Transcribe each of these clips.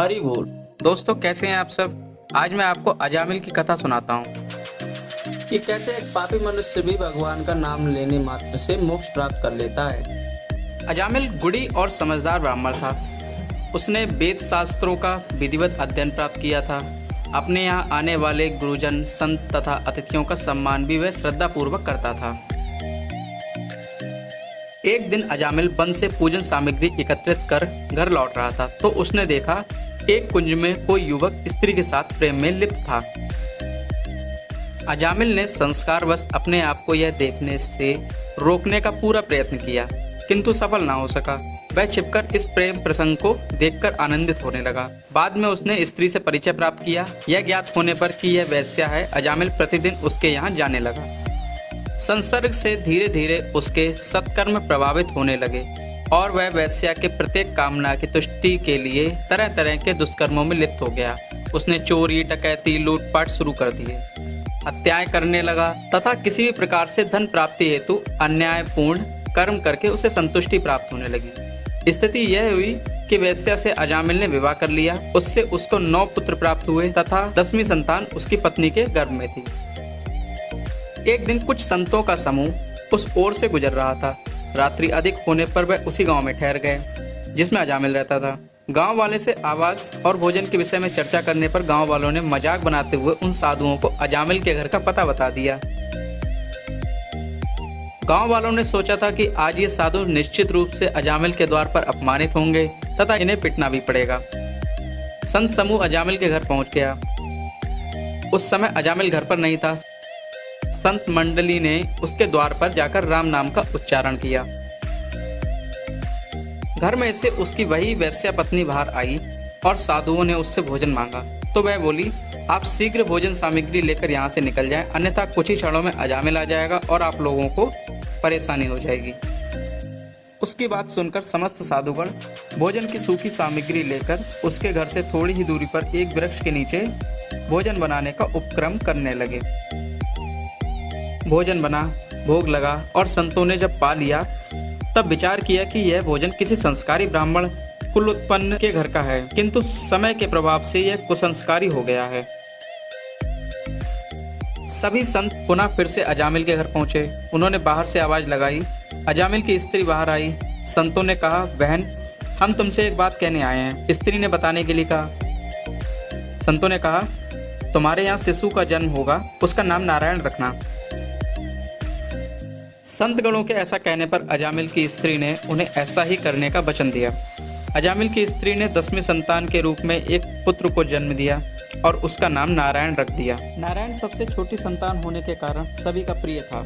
हरि बोल। दोस्तों, कैसे हैं आप सब। आज मैं आपको अजामिल की कथा सुनाता हूँ कि कैसे एक पापी मनुष्य भी भगवान का नाम लेने मात्र से मोक्ष प्राप्त कर लेता है। अजामिल गुड़ी और समझदार ब्राह्मण था। उसने वेद शास्त्रों का विधिवत अध्ययन प्राप्त किया था। अपने यहाँ आने वाले गुरुजन, संत तथा अतिथियों का सम्मान भी वह श्रद्धा पूर्वक करता था। एक दिन अजामिल वन से पूजन सामग्री एकत्रित कर घर लौट रहा था तो उसने देखा एक कुंज में कोई युवक स्त्री के साथ प्रेम में लिप्त था। अजामिल ने संस्कारवश अपने आप को यह देखने से रोकने का पूरा प्रयत्न किया, किंतु सफल ना हो सका। वह छिपकर इस प्रेम प्रसंग को देखकर आनंदित होने लगा। बाद में उसने स्त्री से परिचय प्राप्त किया। यह ज्ञात होने पर कि यह वेश्या है, अजामिल प्रतिदिन उसके यहाँ जाने लगा। संसर्ग से धीरे धीरे उसके सत्कर्म प्रभावित होने लगे और वह वेश्या के प्रत्येक कामना की तुष्टि के लिए तरह तरह के दुष्कर्मों में लिप्त हो गया। उसने चोरी, डकैती, लूटपाट शुरू कर दिए, हत्याएं करने लगा तथा किसी भी प्रकार से धन प्राप्ति हेतु अन्यायपूर्ण कर्म करके उसे संतुष्टि प्राप्त होने लगी। स्थिति यह हुई कि वेश्या से अजामिल ने विवाह कर लिया। उससे उसको 9 पुत्र प्राप्त हुए तथा 10वीं संतान उसकी पत्नी के गर्भ में थी। एक दिन कुछ संतों का समूह उस ओर से गुजर रहा था। रात्रि अधिक होने पर वह उसी गांव में ठहर गए जिसमें अजामिल रहता था। गांव वाले से आवास और भोजन के विषय में चर्चा करने पर गांव वालों ने मजाक बनाते हुए उन साधुओं को अजामिल के घर का पता बता दिया। गांव वालों ने सोचा था कि आज ये साधु निश्चित रूप से अजामिल के द्वार पर अपमानित होंगे तथा इन्हें पिटना भी पड़ेगा। संत समूह अजामिल के घर पहुंच गया। उस समय अजामिल घर पर नहीं था। संत मंडली ने उसके द्वार पर जाकर राम नाम का उच्चारण किया। घर में से उसकी वही वेश्या पत्नी बाहर आई और साधुओं ने उससे भोजन मांगा तो वह बोली, आप शीघ्र भोजन सामग्री लेकर यहाँ से निकल जाएं, अन्यथा कुछ ही क्षणों में अजामिल आ जाएगा और आप लोगों को परेशानी हो जाएगी। उसकी बात सुनकर समस्त साधुगण भोजन की सूखी सामग्री लेकर उसके घर से थोड़ी ही दूरी पर एक वृक्ष के नीचे भोजन बनाने का उपक्रम करने लगे। भोजन बना, भोग लगा और संतों ने जब पा लिया तब विचार किया कि यह भोजन किसी संस्कारी ब्राह्मण कुल उत्पन्न के घर का है, किंतु समय के प्रभाव से यह कुसंस्कारी हो गया है। सभी संत पुनः फिर से अजामिल के घर पहुंचे। उन्होंने बाहर से आवाज लगाई। अजामिल की स्त्री बाहर आई। संतों ने कहा, बहन, हम तुमसे एक बात कहने आए हैं। स्त्री ने बताने के लिए कहा। संतों ने कहा, तुम्हारे यहाँ शिशु का जन्म होगा, उसका नाम नारायण रखना। संतगणों के ऐसा कहने पर अजामिल की स्त्री ने उन्हें ऐसा ही करने का वचन दिया। अजामिल की स्त्री ने 10वीं संतान के रूप में एक पुत्र को जन्म दिया और उसका नाम नारायण रख दिया। नारायण सबसे छोटी संतान होने के कारण सभी का प्रिय था।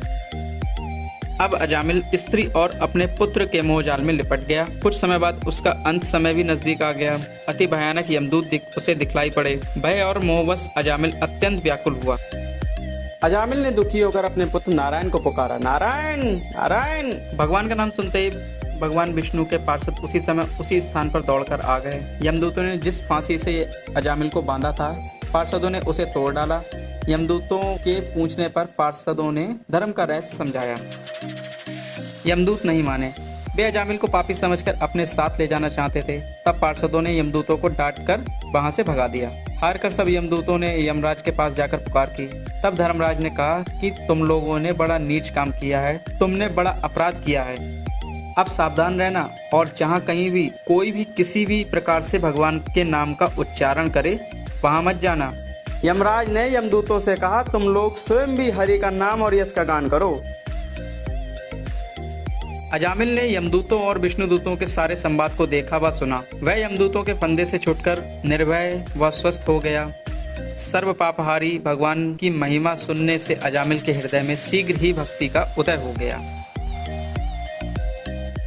अब अजामिल स्त्री और अपने पुत्र के मोहजाल में लिपट गया। कुछ समय बाद उसका अंत समय भी नजदीक आ गया। अति भयानक यमदूत उसे दिखलाई पड़े। भय और मोहवश अजामिल अत्यंत व्याकुल हुआ। अजामिल ने दुखी होकर अपने पुत्र नारायण को पुकारा, नारायण नारायण। भगवान का नाम सुनते ही भगवान विष्णु के पार्षद उसी समय उसी स्थान पर दौड़कर आ गए। यमदूतों ने जिस फांसी से अजामिल को बांधा था, पार्षदों ने उसे तोड़ डाला। यमदूतों के पूछने पर पार्षदों ने धर्म का रहस्य समझाया। यमदूत नहीं माने। वे अजामिल को पापी समझकर अपने साथ ले जाना चाहते थे। तब पार्षदों ने यमदूतों को डांटकर वहां से भगा दिया। हार कर सब यमदूतों ने यमराज के पास जाकर पुकार की। तब धर्मराज ने कहा कि तुम लोगों ने बड़ा नीच काम किया है, तुमने बड़ा अपराध किया है। अब सावधान रहना और जहाँ कहीं भी कोई भी किसी भी प्रकार से भगवान के नाम का उच्चारण करे वहां मत जाना। यमराज ने यमदूतों से कहा, तुम लोग स्वयं भी हरि का नाम और यश का गान करो। अजामिल ने यमदूतों और विष्णुदूतों के सारे संवाद को देखा व सुना। वह यमदूतों के फंदे से छूटकर निर्भय व स्वस्थ हो गया। सर्व पापहारी भगवान की महिमा सुनने से अजामिल के हृदय में शीघ्र ही भक्ति का उदय हो गया।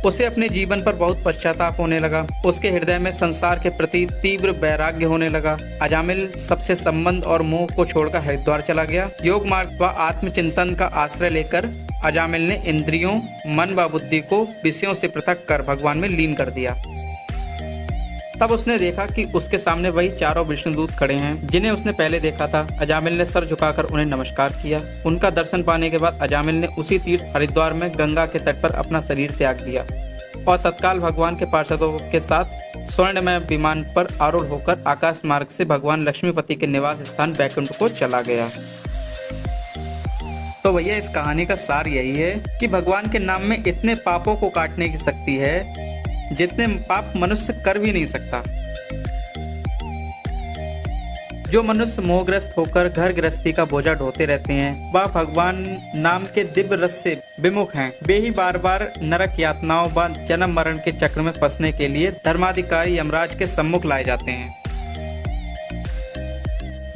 उसे अपने जीवन पर बहुत पश्चाताप होने लगा। उसके हृदय में संसार के प्रति तीव्र वैराग्य होने लगा। अजामिल सबसे संबंध और मोह को छोड़कर हरिद्वार चला गया। योग मार्ग व आत्मचिंतन का आश्रय लेकर अजामिल ने इंद्रियों, मन व बुद्धि को विषयों से पृथक कर भगवान में लीन कर दिया। तब उसने देखा कि उसके सामने वही चारों विष्णुदूत खड़े हैं जिन्हें उसने पहले देखा था। अजामिल ने सर झुकाकर उन्हें नमस्कार किया। उनका दर्शन पाने के बाद अजामिल ने उसी तीर्थ हरिद्वार में गंगा के तट पर अपना शरीर त्याग दिया। और तत्काल भगवान के पार्षदों के साथ स्वर्णमय विमान पर आरूढ़ होकर आकाश मार्ग से भगवान लक्ष्मीपति के निवास स्थान बैकुंठ को चला गया। तो भैया इस कहानी का सार यही है कि भगवान के नाम में इतने पापों को काटने की शक्ति है जितने पाप मनुष्य कर भी नहीं सकता। जो मनुष्य मोहग्रस्त होकर घर गृहस्थी का बोझा ढोते रहते हैं, वह भगवान नाम के दिव्य रस से विमुख हैं। वे ही बार बार नरक यातनाओं व जन्म मरण के चक्र में फंसने के लिए धर्माधिकारी यमराज के सम्मुख लाए जाते हैं।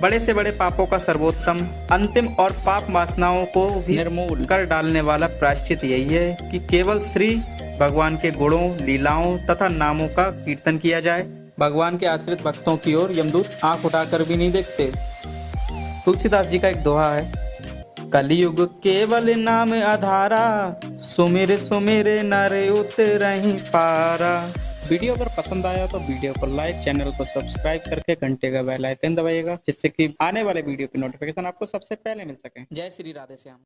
बड़े से बड़े पापों का सर्वोत्तम, अंतिम और पाप वासनाओं को भी निर्मूल कर डालने वाला प्रायश्चित यही है कि केवल श्री भगवान के गुणों, लीलाओं तथा नामों का कीर्तन किया जाए। भगवान के आश्रित भक्तों की ओर यमदूत आंख उठाकर भी नहीं देखते। तुलसीदास जी का एक दोहा है, कलयुग केवल नाम आधारा, सुमिर सुमिर नर उतरहि पारा। वीडियो अगर पसंद आया तो वीडियो को लाइक, चैनल को सब्सक्राइब करके घंटे का बेल आइकन दबाइएगा, जिससे कि आने वाले वीडियो की नोटिफिकेशन आपको सबसे पहले मिल सके। जय श्री राधे श्याम।